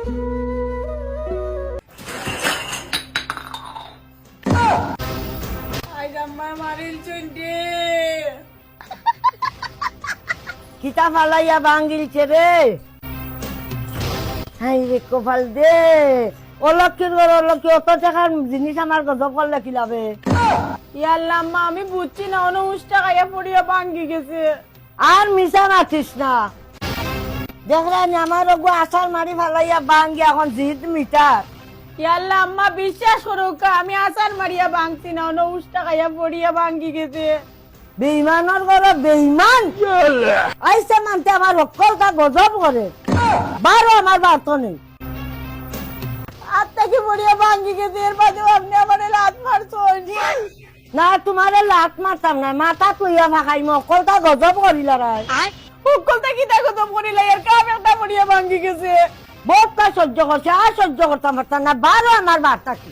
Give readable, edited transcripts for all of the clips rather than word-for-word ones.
কিতা ফালাইয়া ভাঙ্গিলছে রে, হাই রে কপাল দে। অলক্ষীর ঘর অলক্ষী, অত টাকার জিনিস আমার গজব করলে কি লাভে? ইয়াল্লা আম্মা, আমি বুঝছি না, অনুষ্টা খাইয়া পড়িয়া ভাঙ্গি গেছে। আর মিশা মাতিস না, দেখলেন আমার ওগো আসার মারি ফালাইয়া ভাঙ্গি এখন জিদ মিটার। ইয়াল্লা আম্মা, বিশ্বাস করো আমি আসার মারিয়া ভাঙছি না, অনুষ্টা খাইয়া পড়িয়া ভাঙ্গি গেছে। বেইমানের ঘরে বেইমান আইসা মানতে আমার অক্কলটা গজব করে, বারো আমার বার্ত নেই। আত্মাকে পড়িয়া ভাঙ্গি গেছে, এর বাদেও আপনি আমার লাত মারছেন। না তোমারে লাত মারতাম না, মাথা তুইয়া ভাগাই অক্কলটা গজব করিল রায়। উকলটা কি তা গজব করিলা, এর কাম একটা পড়িয়া ভাঙ্গি গেছে। বহুতটা সহ্য করছে, আর সহ্য করতাম পারতাম না, বারো আমার বার্তা কি।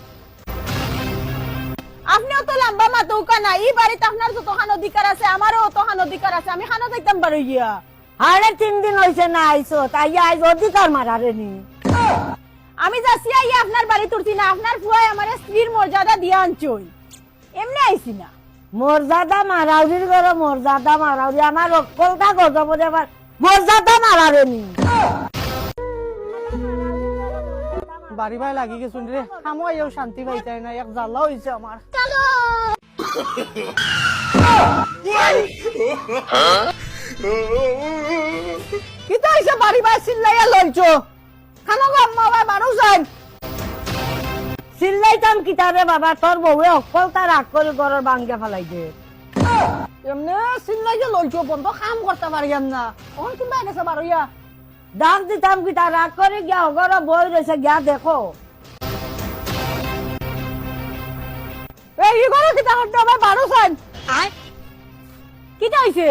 আপনিও তো লম্বা মাতৌকা না, এই বাড়িতে আপনার যতখান অধিকার আছে আমারও অতখান অধিকার আছে, আমি খানা যাইতাম পারো গিয়া। আরে 3 দিন হয়েছে না আইসো, তাই আইজ অধিকার মারারে নি। আমি যাচ্ছি আইয়া আপনার বাড়ি তুলছি না, আপনার ফুয়াই আমার স্ত্রীর মর্যাদা দিয়া আনছই, এমনি আইছি না। মর্যাদা মারাউরির ঘরে মর্যাদা মারাউরি, আমার অক্কলটা গজব আবার মর্যাদা মারারে নি। বাড়ি ভাই লাগি গেছুন রে, খামো আইয়াও শান্তি পাইতাই না, এক জ্বালা হইছে আমার। কিতা হইছে বাড়ি ভাই চিল্লাইয়া লইছো, খামো গো আম্মা ভাই মানুষ যাই। চিল্লাইতাম কিতারে বাবা, তোর বউয়ে অক্কলটা রাগ করে ঘরের ভাঙ্গা ফেলাই দে। এমনি চিল্লাইয়া লইছো, বন্ধ কাম করতে পারিয়াম না, ওখান কিনবা গেছে বারইয়া। ডাক দিতাম কিতা, রাগ করে গিয়া ঘর বই রয়েছে, গিয়া দেখো। এই ঘরে কিতা করতে হবে বারো সাইন। কিতা হইছে,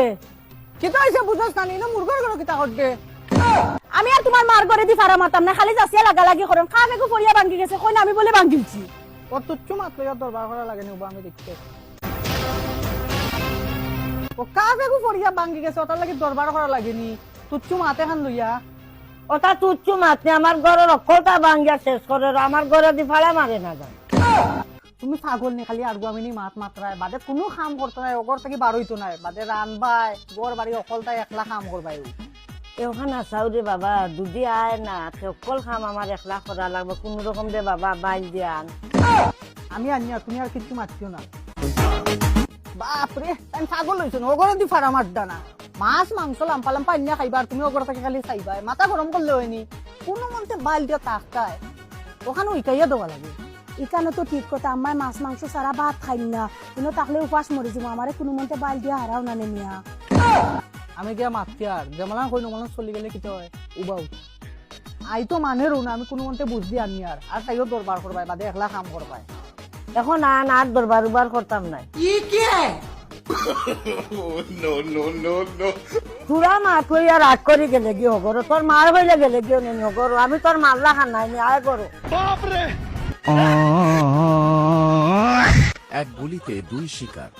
কিতা হইছে বুঝছ না, নিনো মুরগর ঘরে কিতা করতে। আমি আর তোমার মার ঘরে দি ফারা মারতাম না, খালি যাচ্ছিয়া লাগালাগি করেন, কাম একু পড়িয়া ভাঙ্গি গেছে, কই না আমি বলে ভাঙ্গিলছি। ও তুচ্ছু মাত্র দরবার করা লাগে নিবা, আমি দেখতে ও কাম একু পড়িয়া ভাঙ্গি গেছে, ওটার লাগি দরবার করা লাগেনি, তুচ্ছু মাতে খান লইয়া। ওটা তুচ্ছু মাতনে আমার ঘরের অক্কলটা ভাঙ্গিয়া শেষ করে, আমার ঘরে দি ফাড়া মারে না যায়। তুমি ছাগল নি, খালি আরগুয়ামিনি মাত মাত্রায় বাদে কোনো কাম করতে নাই, ওগর থেকে বার হইতো নাই, বাদে রানবাই গড় বাড়ি অকলটাই একলা কাম করবাই। এখানে আসাও রে বাবা, দুদি আয় না, অকল খাম আমার একলা করা লাগবে, কোন রকম দে বাবা বাইল দিয়ে আন। আমি আনি আর তুমি আর কিছু মারছিও না। বাপরে আমি ছাগল হইছো না, ওগর দি ফারা মারদা না, মাছ মাংস লাম্পালাম পান্না খাইবার, তুমি ওগর থেকে খালি চাইবাই, মাথা গরম করলে হয়নি, কোনো মন্তে বাইল দিয়ে তাকায়, ওখানে উইকাইয়া দেওয়া লাগে। ইকানো তো ঠিক কথা, আমার মাছ মাংস সারা ভাত খাই না, কিন্তু তাকলে উপাস মরে যাবো, আমার কোনো মতে বাইল দিয়া হারাও না নেমিয়া। আমি গিয়া মাতি আর যেমন কই নমন চলি গেলে কি হয় উবাউ আই তো মানে রো না, আমি কোনো মতে বুঝদি আনি আর তাইও দরবার করবাই, বাদে একলা কাম করবাই। এখন আন, আর দরবার উবার করতাম নাই। তোরা মা তুই আর রাগ করে গেলে গিয়ে হগর, তোর মার হইলে গেলে গিয়ে নেই হগর, আমি তোর মারলা খান নাই আয় করো। এক গুলিতে 2 শিকার।